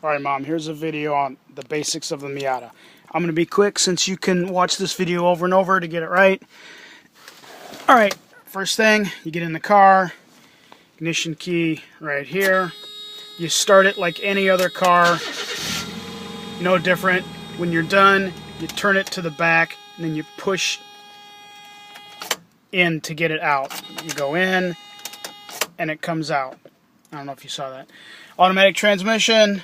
Alright Mom, here's a video on the basics of the Miata. I'm going to be quick since you can watch this video over and over to get it right. Alright, first thing, you get in the car, ignition key right here. You start it like any other car, no different. When you're done, you turn it to the back and then you push in to get it out. You go in and it comes out. I don't know if you saw that. Automatic transmission.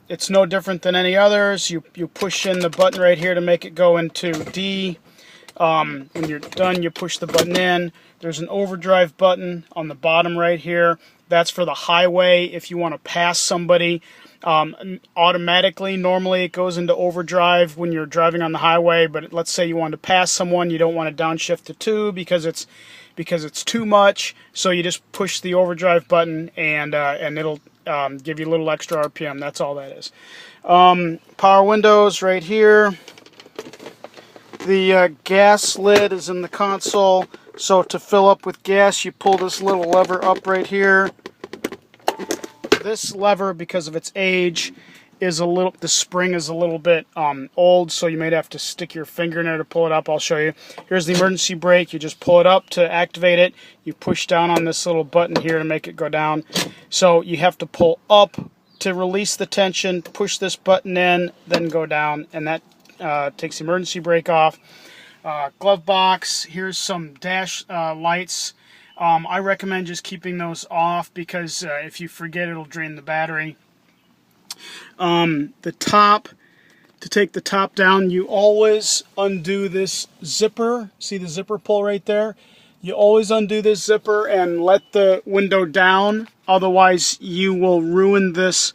It's no different than any others. You push in the button right here to make it go into D. When you're done, you push the button in. There's an overdrive button on the bottom right here. That's for the highway if you want to pass somebody. Automatically, normally it goes into overdrive when you're driving on the highway, but let's say you want to pass someone, you don't want to downshift to 2 because it's too much, so you just push the overdrive button and it'll give you a little extra RPM. That's all that is. Power windows right here. The gas lid is in the console, so to fill up with gas you pull this little lever up right here. This lever, because of its age, is the spring is a little bit old, so you might have to stick your finger in there to pull it up. I'll show you. Here's the emergency brake. You just pull it up to activate it. You push down on this little button here to make it go down. So you have to pull up to release the tension, push this button in, then go down, and that takes the emergency brake off. Glove box. Here's some dash lights. I recommend just keeping those off because if you forget, it'll drain the battery. The top, to take the top down, you always undo this zipper. See the zipper pull right there? You always undo this zipper and let the window down, otherwise you will ruin this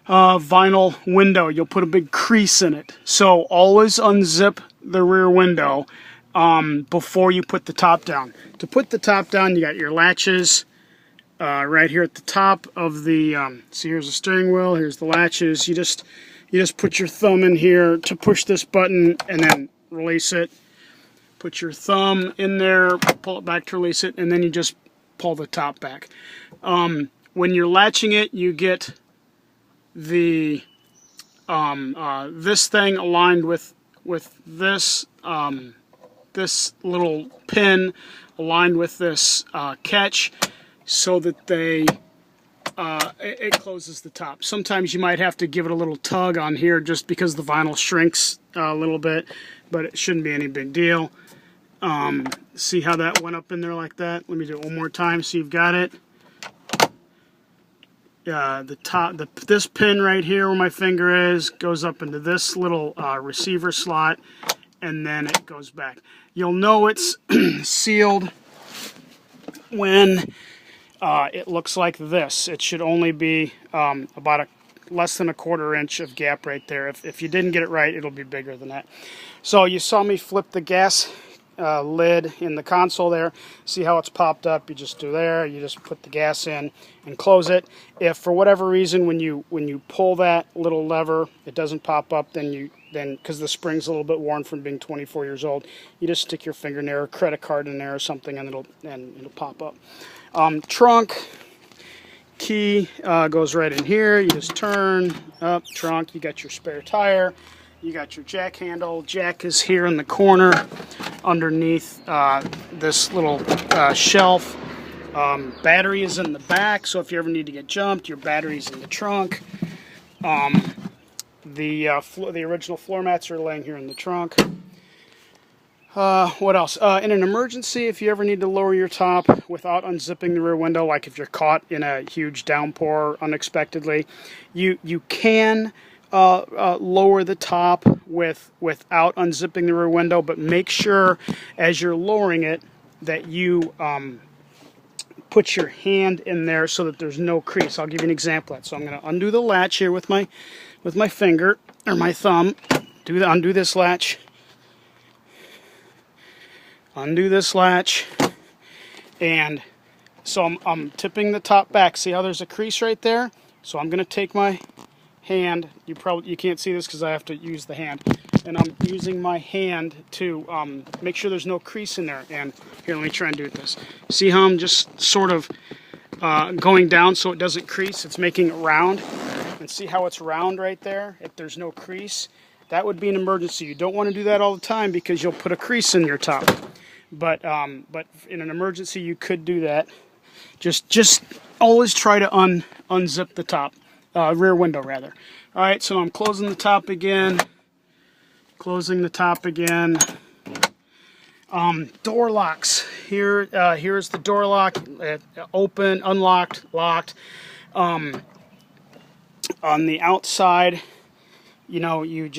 vinyl window. You'll put a big crease in it. So always unzip the rear window before you put the top down. To put the top down, you got your latches right here at the top of the see, here's the steering wheel, here's the latches. You just put your thumb in here to push this button and then release it. Put your thumb in there, pull it back to release it, and then you just pull the top back. When you're latching it, you get the this thing aligned with this this little pin aligned with this catch, so that it closes the top. Sometimes you might have to give it a little tug on here just because the vinyl shrinks a little bit, but it shouldn't be any big deal. See how that went up in there like that? Let me do it one more time so you've got it. This pin right here where my finger is goes up into this little receiver slot, and then it goes back. You'll know it's sealed when it looks like this. It should only be about less than a 1/4 inch of gap right there. If you didn't get it right, it'll be bigger than that. So you saw me flip the gas lid in the console there. See how it's popped up? You just do there. You just put the gas in and close it. If for whatever reason when you pull that little lever it doesn't pop up, then because the spring's a little bit worn from being 24 years old, you just stick your finger in there, or credit card in there or something, and it'll pop up. Trunk key goes right in here. You just turn up trunk. You got your spare tire. You got your jack handle. Jack is here in the corner underneath this little shelf. Battery is in the back, so if you ever need to get jumped, your battery's in the trunk. The original floor mats are laying here in the trunk. What else? In an emergency, if you ever need to lower your top without unzipping the rear window, like if you're caught in a huge downpour unexpectedly, you can lower the top without unzipping the rear window, but make sure as you're lowering it that you put your hand in there so that there's no crease. I'll give you an example of that. So I'm going to undo the latch here with my finger or my thumb. Undo this latch. Undo this latch, and so I'm tipping the top back. See how there's a crease right there? So I'm going to take my hand. You can't see this because I have to use the hand, and I'm using my hand to make sure there's no crease in there. And here, let me try and do this. See how I'm just sort of going down so it doesn't crease? It's making it round. and see how it's round right there, if there's no crease, that would be an emergency. You don't want to do that all the time because you'll put a crease in your top. But in an emergency, you could do that. Just always try to unzip the top, rear window rather. All right, so I'm closing the top again. Closing the top again. Door locks. Here's the door lock. Open, unlocked, locked. On the outside, you know, you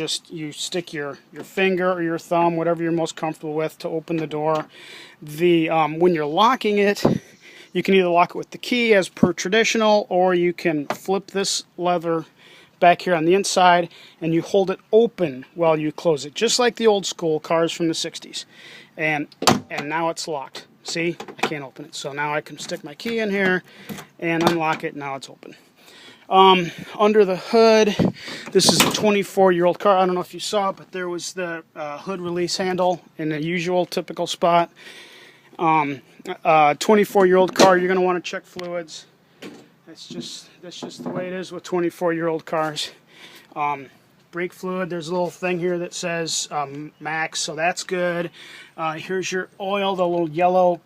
stick your finger or your thumb, whatever you're most comfortable with, to open the door. When you're locking it, you can either lock it with the key as per traditional, or you can flip this lever back here on the inside and you hold it open while you close it, just like the old school cars from the 60s. And now it's locked. See, I can't open it, so now I can stick my key in here and unlock it. Now it's open. Under the hood, this is a 24-year-old car. I don't know if you saw it, but there was the hood release handle in the usual typical spot. 24-year-old car, you're going to want to check fluids. That's just the way it is with 24-year-old cars. Brake fluid, there's a little thing here that says max, so that's good. Here's your oil, the little yellow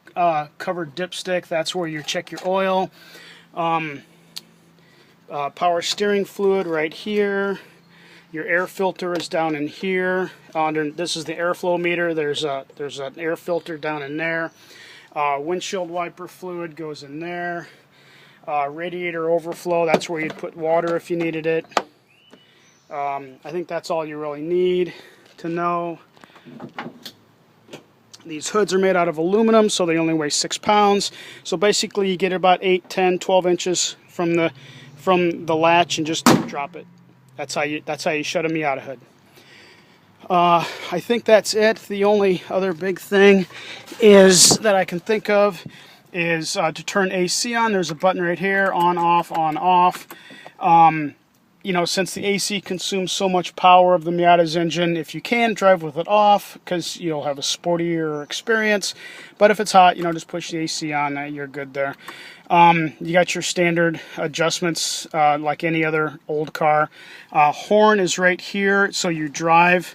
covered dipstick. That's where you check your oil. Power steering fluid right here. Your air filter is down in here. This is the airflow meter. There's an air filter down in there. Windshield wiper fluid goes in there. Radiator overflow, that's where you'd put water if you needed it. I think that's all you really need to know. These hoods are made out of aluminum, so they only weigh 6 pounds. So basically you get about 8, 10, 12 inches from the latch and just drop it. That's how you shut a Miata hood. I think that's it. The only other big thing that I can think of is to turn AC on. There's a button right here, on, off, on, off. You know, since the AC consumes so much power of the Miata's engine, if you can, drive with it off because you'll have a sportier experience. But if it's hot, you know, just push the AC on. You're good there. You got your standard adjustments like any other old car. Horn is right here, so you drive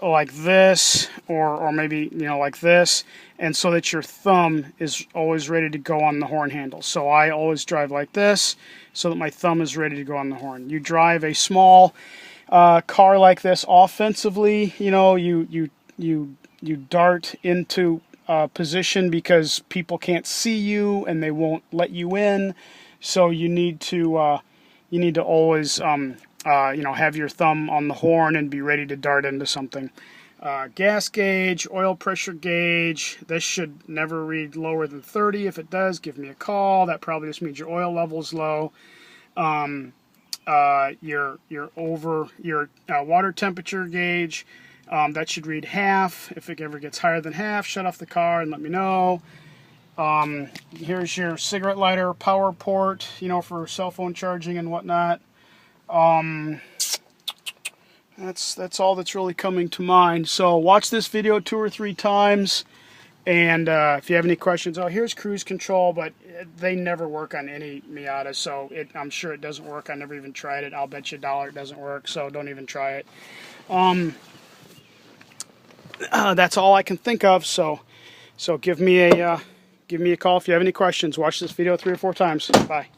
like this, or maybe, you know, like this, and so that your thumb is always ready to go on the horn handle. So I always drive like this so that my thumb is ready to go on the horn. You drive a small car like this offensively, you know, you dart into position because people can't see you and they won't let you in. So you need to always you know, have your thumb on the horn and be ready to dart into something. Gas gauge, oil pressure gauge. This should never read lower than 30. If it does, give me a call. That probably just means your oil level is low. Your water temperature gauge. That should read half. If it ever gets higher than half, shut off the car and let me know. Here's your cigarette lighter power port, you know, for cell phone charging and whatnot. That's all that's really coming to mind. So watch this video 2 or 3 times, and if you have any questions, here's cruise control, but they never work on any Miata, so I'm sure it doesn't work. I never even tried it. I'll bet you $1 it doesn't work, so don't even try it. That's all I can think of. So give me a call if you have any questions. Watch this video 3 or 4 times. Bye.